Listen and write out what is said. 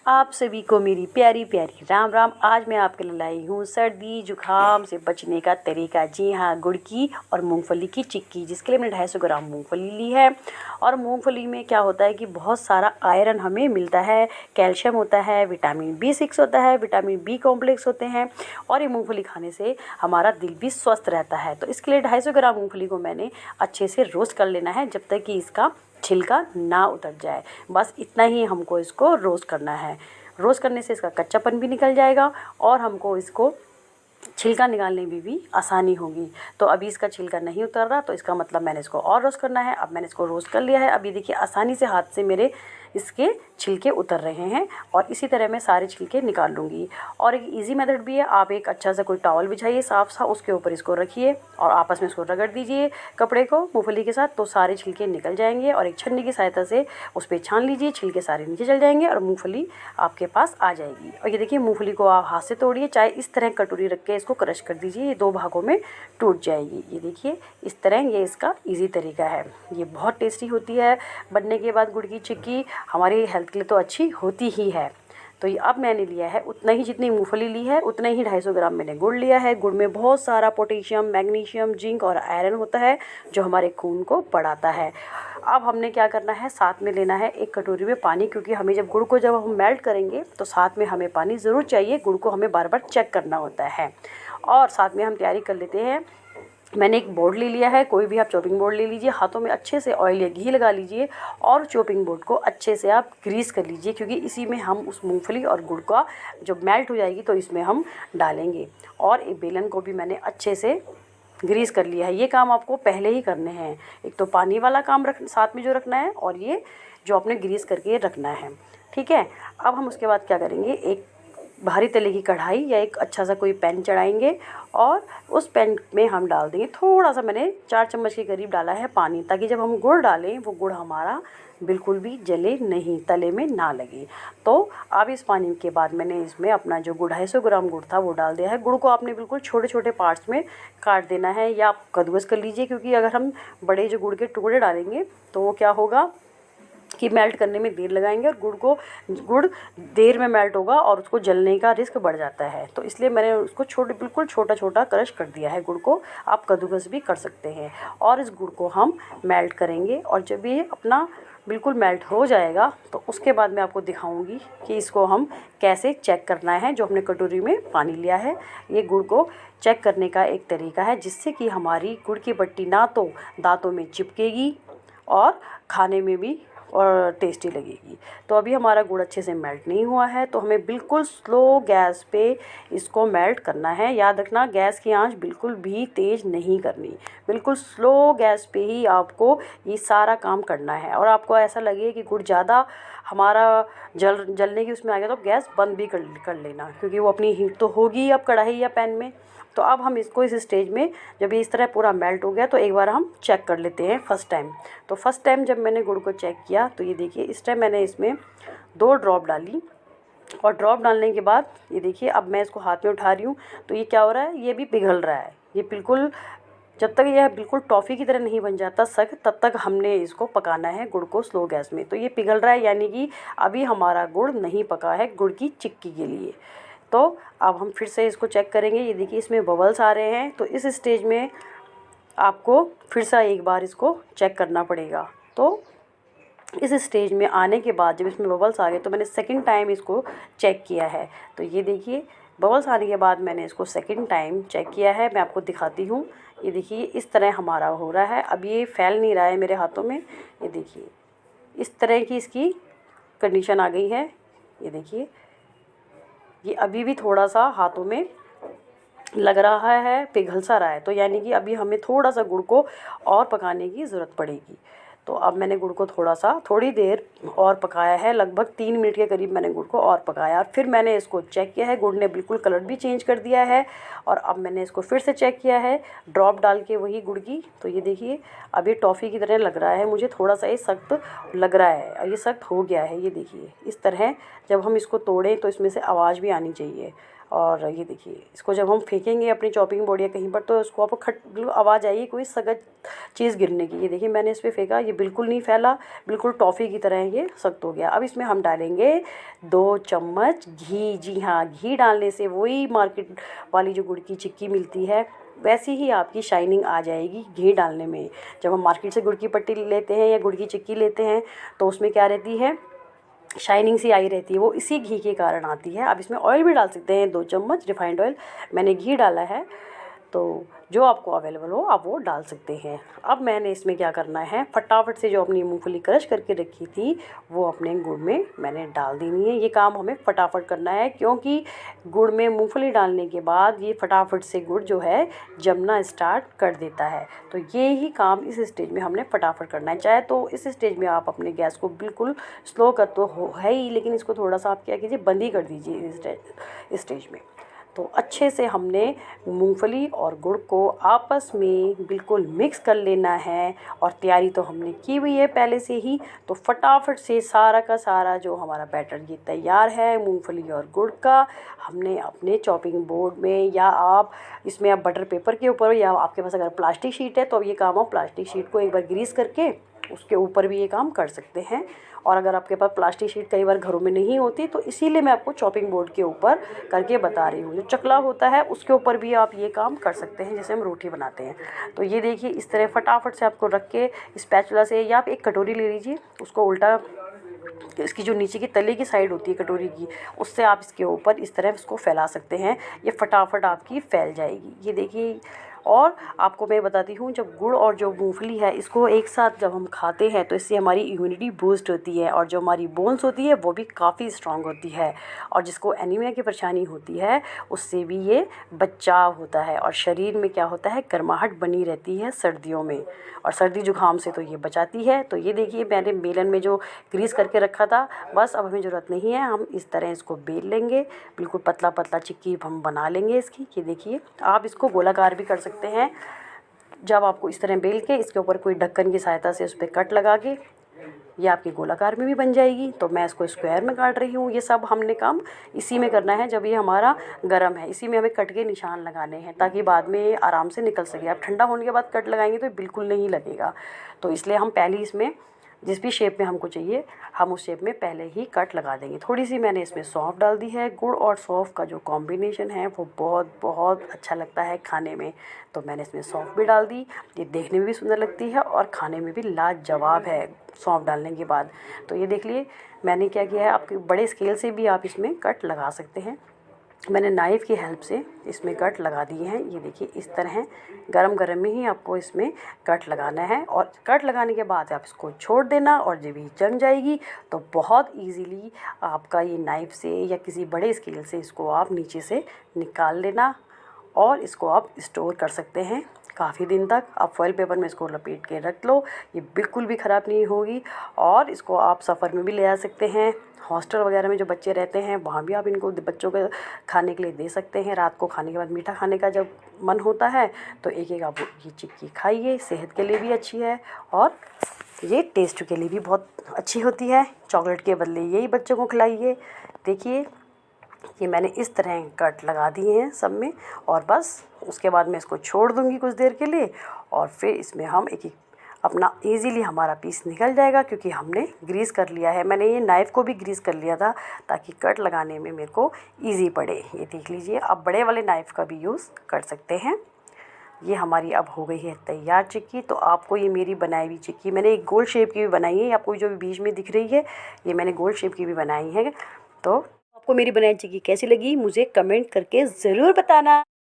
आप सभी को मेरी प्यारी प्यारी राम राम। आज मैं आपके लिए लाई हूँ सर्दी जुकाम से बचने का तरीका। जी हाँ, गुड़ की और मूंगफली की चिक्की, जिसके लिए मैंने 250 ग्राम मूंगफली ली है। और मूंगफली में क्या होता है कि बहुत सारा आयरन हमें मिलता है, कैल्शियम होता है, विटामिन B6 होता है, विटामिन B कॉम्प्लेक्स होते हैं। और ये मूँगफली खाने से हमारा दिल भी स्वस्थ रहता है। तो इसके लिए 250 ग्राम मूँगफली को मैंने अच्छे से रोस्ट कर लेना है जब तक कि इसका छिलका ना उतर जाए। बस इतना ही हमको इसको रोस्ट करना है। रोस्ट करने से इसका कच्चापन भी निकल जाएगा और हमको इसको छिलका निकालने में भी आसानी होगी। तो अभी इसका छिलका नहीं उतर रहा, तो इसका मतलब मैंने इसको और रोस्ट करना है। अब मैंने इसको रोस्ट कर लिया है। अभी देखिए आसानी से हाथ से मेरे इसके छिलके उतर रहे हैं और इसी तरह मैं सारे छिलके निकाल लूँगी। और एक इजी मेथड भी है, आप एक अच्छा सा कोई टॉवल बिछाइए साफ सा, उसके ऊपर इसको रखिए और आपस में इसको रगड़ दीजिए कपड़े को मूँगफली के साथ, तो सारे छिलके निकल जाएंगे। और एक छन्नी की सहायता से उस पर छान लीजिए, छिलके सारे नीचे चल जाएंगे और मूँगफली आपके पास आ जाएगी। और ये देखिए मूँगफली को आप हाथ से तोड़िए, चाहे इस तरह कटोरी रख के इसको क्रश कर दीजिए, ये 2 भागों में टूट जाएगी। ये देखिए इस तरह, ये इसका ईजी तरीका है। ये बहुत टेस्टी होती है। बनने के बाद गुड़ की चिक्की हमारी हेल्थ के लिए तो अच्छी होती ही है। तो ये अब मैंने लिया है उतना ही, जितनी मूंगफली ली है उतना ही 250 ग्राम मैंने गुड़ लिया है। गुड़ में बहुत सारा पोटेशियम, मैग्नीशियम, जिंक और आयरन होता है जो हमारे खून को बढ़ाता है। अब हमने क्या करना है, साथ में लेना है एक कटोरी में पानी, क्योंकि हमें जब गुड़ को हम मेल्ट करेंगे तो साथ में हमें पानी ज़रूर चाहिए। गुड़ को हमें बार बार चेक करना होता है। और साथ में हम तैयारी कर लेते हैं। मैंने एक बोर्ड ले लिया है, कोई भी आप चॉपिंग बोर्ड ले लीजिए, हाथों में अच्छे से ऑयल या घी लगा लीजिए और चॉपिंग बोर्ड को अच्छे से आप ग्रीस कर लीजिए, क्योंकि इसी में हम उस मूंगफली और गुड़ का जब मेल्ट हो जाएगी तो इसमें हम डालेंगे। और एक बेलन को भी मैंने अच्छे से ग्रीस कर लिया है। ये काम आपको पहले ही करने हैं, एक तो पानी वाला काम साथ में जो रखना है और ये जो आपने ग्रीस करके रखना है, ठीक है। अब हम उसके बाद क्या करेंगे, एक भारी तले की कढ़ाई या एक अच्छा सा कोई पैन चढ़ाएंगे और उस पैन में हम डाल देंगे थोड़ा सा, मैंने 4 चम्मच के करीब डाला है पानी, ताकि जब हम गुड़ डालें वो गुड़ हमारा बिल्कुल भी जले नहीं, तले में ना लगे। तो अब इस पानी के बाद मैंने इसमें अपना जो गुड़ 250 ग्राम गुड़ था वो डाल दिया है। गुड़ को आपने बिल्कुल छोटे छोटे पार्ट्स में काट देना है या आप कद्दूकस कर लीजिए, क्योंकि अगर हम बड़े जो गुड़ के टुकड़े डालेंगे तो वो क्या होगा कि मेल्ट करने में देर लगाएंगे और गुड़ देर में मेल्ट होगा और उसको जलने का रिस्क बढ़ जाता है। तो इसलिए मैंने उसको बिल्कुल छोटा छोटा क्रश कर दिया है। गुड़ को आप कद्दूकस भी कर सकते हैं। और इस गुड़ को हम मेल्ट करेंगे और जब ये अपना बिल्कुल मेल्ट हो जाएगा तो उसके बाद मैं आपको दिखाऊंगी कि इसको हम कैसे चेक करना है। जो हमने कटोरी में पानी लिया है, ये गुड़ को चेक करने का एक तरीका है, जिससे कि हमारी गुड़ की बट्टी ना तो दांतों में चिपकेगी और खाने में भी और टेस्टी लगेगी। तो अभी हमारा गुड़ अच्छे से मेल्ट नहीं हुआ है, तो हमें बिल्कुल स्लो गैस पे इसको मेल्ट करना है। याद रखना, गैस की आंच बिल्कुल भी तेज़ नहीं करनी, बिल्कुल स्लो गैस पे ही आपको ये सारा काम करना है। और आपको ऐसा लगे कि गुड़ ज़्यादा हमारा जलने की उसमें आ गया तो गैस बंद भी कर लेना, क्योंकि वो अपनी हीट तो होगी अब कढ़ाई या पैन में। तो अब हम इसको इस स्टेज में, जब ये इस तरह पूरा मेल्ट हो गया तो एक बार हम चेक कर लेते हैं फर्स्ट टाइम। तो फर्स्ट टाइम जब मैंने गुड़ को चेक किया तो ये देखिए इस टाइम मैंने इसमें 2 ड्रॉप डाली। और ड्रॉप डालने के बाद ये देखिए अब मैं इसको हाथ में उठा रही हूँ तो ये क्या हो रहा है, ये भी पिघल रहा है। ये बिल्कुल, जब तक यह बिल्कुल टॉफ़ी की तरह नहीं बन जाता सख्त, तब तक हमने इसको पकाना है गुड़ को स्लो गैस में। तो ये पिघल रहा है, यानी कि अभी हमारा गुड़ नहीं पका है गुड़ की चिक्की के लिए। तो अब हम फिर से इसको चेक करेंगे। ये देखिए इसमें बबल्स आ रहे हैं, तो इस स्टेज में आपको फिर से एक बार इसको चेक करना पड़ेगा। तो इस स्टेज में आने के बाद जब इसमें बबल्स आ गए तो मैंने सेकंड टाइम इसको चेक किया है। तो ये देखिए बबल्स आने के बाद मैंने इसको सेकंड टाइम चेक किया है। मैं आपको दिखाती हूँ। ये देखिए इस तरह हमारा हो रहा है। अब ये फैल नहीं रहा है मेरे हाथों में। ये देखिए इस तरह की इसकी कंडीशन आ गई है। ये देखिए ये अभी भी थोड़ा सा हाथों में लग रहा है, पिघल सा रहा है, तो यानी कि अभी हमें थोड़ा सा गुड़ को और पकाने की ज़रूरत पड़ेगी। तो अब मैंने गुड़ को थोड़ी देर और पकाया है, लगभग 3 मिनट के करीब मैंने गुड़ को और पकाया और फिर मैंने इसको चेक किया है। गुड़ ने बिल्कुल कलर भी चेंज कर दिया है। और अब मैंने इसको फिर से चेक किया है ड्रॉप डाल के वही गुड़ की। तो ये देखिए अब ये टॉफ़ी की तरह लग रहा है मुझे, थोड़ा सा ये सख्त लग रहा है और ये सख्त हो गया है। ये देखिए इस तरह जब हम इसको तोड़ें तो इसमें से आवाज़ भी आनी चाहिए। और ये देखिए इसको जब हम फेंकेंगे अपनी चॉपिंग बोर्ड या कहीं पर तो उसको आपको बिल्कुल आवाज़ आएगी कोई सख्त चीज़ गिरने की। ये देखिए मैंने इस पर फेंका, ये बिल्कुल नहीं फैला, बिल्कुल टॉफ़ी की तरह ये सख्त हो गया। अब इसमें हम डालेंगे 2 चम्मच घी। जी हाँ, घी डालने से वही मार्केट वाली जो गुड़ की चिक्की मिलती है वैसी ही आपकी शाइनिंग आ जाएगी घी डालने में। जब हम मार्केट से गुड़ की पट्टी लेते हैं या गुड़ की चिक्की लेते हैं तो उसमें क्या रहती है, शाइनिंग सी आई रहती है, वो इसी घी के कारण आती है। आप इसमें ऑयल भी डाल सकते हैं, 2 चम्मच रिफाइंड ऑयल, मैंने घी डाला है। तो जो आपको अवेलेबल हो आप वो डाल सकते हैं। अब मैंने इसमें क्या करना है, फटाफट से जो अपनी मूंगफली क्रश करके रखी थी वो अपने गुड़ में मैंने डाल देनी है। ये काम हमें फटाफट करना है क्योंकि गुड़ में मूंगफली डालने के बाद ये फटाफट से गुड़ जो है जमना स्टार्ट कर देता है। तो ये ही काम इस स्टेज में हमने फटाफट करना है। चाहे तो इस स्टेज में आप अपने गैस को बिल्कुल स्लो कर तो हो है ही, लेकिन इसको थोड़ा सा आप क्या कीजिए, बंद ही कर दीजिए इस स्टेज में। तो अच्छे से हमने मूंगफली और गुड़ को आपस में बिल्कुल मिक्स कर लेना है। और तैयारी तो हमने की हुई है पहले से ही, तो फटाफट से सारा का सारा जो हमारा बैटर ये तैयार है मूंगफली और गुड़ का, हमने अपने चॉपिंग बोर्ड में या आप इसमें आप बटर पेपर के ऊपर, या आपके पास अगर प्लास्टिक शीट है तो अब ये काम आप प्लास्टिक शीट को एक बार ग्रीस करके उसके ऊपर भी ये काम कर सकते हैं। और अगर आपके पास प्लास्टिक शीट कई बार घरों में नहीं होती तो इसीलिए मैं आपको चॉपिंग बोर्ड के ऊपर करके बता रही हूँ। जो चकला होता है उसके ऊपर भी आप ये काम कर सकते हैं, जैसे हम रोटी बनाते हैं। तो ये देखिए इस तरह फटाफट से आपको रख के स्पैचुला से, या आप एक कटोरी ले लीजिए, उसको उल्टा, इसकी जो नीचे की तले की साइड होती है कटोरी की, उससे आप इसके ऊपर इस तरह इसको फैला सकते हैं। ये फटाफट आपकी फैल जाएगी। ये देखिए। और आपको मैं बताती हूँ, जब गुड़ और जो मूंगफली है इसको एक साथ जब हम खाते हैं तो इससे हमारी इम्यूनिटी बूस्ट होती है और जो हमारी बोन्स होती है वो भी काफ़ी स्ट्रांग होती है। और जिसको एनीमिया की परेशानी होती है उससे भी ये बचाव होता है। और शरीर में क्या होता है, गर्माहट बनी रहती है सर्दियों में, और सर्दी जुकाम से तो ये बचाती है। तो ये देखिए मैंने बेलन में जो ग्रीस करके रखा था, बस अब हमें ज़रूरत नहीं है, हम इस तरह इसको बेल लेंगे, बिल्कुल पतला पतला चिक्की हम बना लेंगे इसकी। ये देखिए आप इसको गोलाकार भी कर सकते हैं। जब आपको इस तरह बेल के इसके ऊपर कोई ढक्कन की सहायता से उस पर कट लगा के ये आपकी गोलाकार में भी बन जाएगी। तो मैं इसको स्क्वायर में काट रही हूँ। ये सब हमने काम इसी में करना है जब ये हमारा गर्म है, इसी में हमें कट के निशान लगाने हैं ताकि बाद में आराम से निकल सके। आप ठंडा होने के बाद कट लगाएंगे तो बिल्कुल नहीं लगेगा। तो इसलिए हम पहले इसमें जिस भी शेप में हमको चाहिए हम उस शेप में पहले ही कट लगा देंगे। थोड़ी सी मैंने इसमें सौंफ डाल दी है। गुड़ और सौंफ का जो कॉम्बिनेशन है वो बहुत बहुत अच्छा लगता है खाने में, तो मैंने इसमें सौंफ भी डाल दी। ये देखने में भी सुंदर लगती है और खाने में भी लाजवाब है सौंफ डालने के बाद। तो ये देख लिए मैंने क्या किया है, आपके बड़े स्केल से भी आप इसमें कट लगा सकते हैं। मैंने नाइफ़ की हेल्प से इसमें कट लगा दिए हैं। ये देखिए इस तरह गरम गरम में ही आपको इसमें कट लगाना है। और कट लगाने के बाद आप इसको छोड़ देना, और जब ये जम जाएगी तो बहुत इजीली आपका ये नाइफ़ से या किसी बड़े स्केल से इसको आप नीचे से निकाल लेना, और इसको आप स्टोर कर सकते हैं काफ़ी दिन तक। आप फॉइल पेपर में इसको लपेट के रख लो, ये बिल्कुल भी ख़राब नहीं होगी। और इसको आप सफ़र में भी ले जा सकते हैं, हॉस्टल वगैरह में जो बच्चे रहते हैं वहाँ भी आप इनको बच्चों के खाने के लिए दे सकते हैं। रात को खाने के बाद मीठा खाने का जब मन होता है तो एक एक आप ये चिक्की खाइए, सेहत के लिए भी अच्छी है और ये टेस्ट के लिए भी बहुत अच्छी होती है। चॉकलेट के बदले यही बच्चों को खिलाइए। देखिए ये मैंने इस तरह कट लगा दिए हैं सब में, और बस उसके बाद मैं इसको छोड़ दूँगी कुछ देर के लिए, और फिर इसमें हम एक एक अपना इजीली हमारा पीस निकल जाएगा क्योंकि हमने ग्रीस कर लिया है। मैंने ये नाइफ़ को भी ग्रीस कर लिया था ताकि कट लगाने में मेरे को इजी पड़े। ये देख लीजिए, आप बड़े वाले नाइफ़ का भी यूज़ कर सकते हैं। ये हमारी अब हो गई है तैयार चिक्की। तो आपको ये मेरी बनाई हुई चिक्की, मैंने एक गोल शेप की भी बनाई है, आपको जो भी बीच में दिख रही है ये मैंने गोल शेप की भी बनाई है। तो आपको मेरी बनाई चिक्की कैसी लगी मुझे कमेंट करके ज़रूर बताना।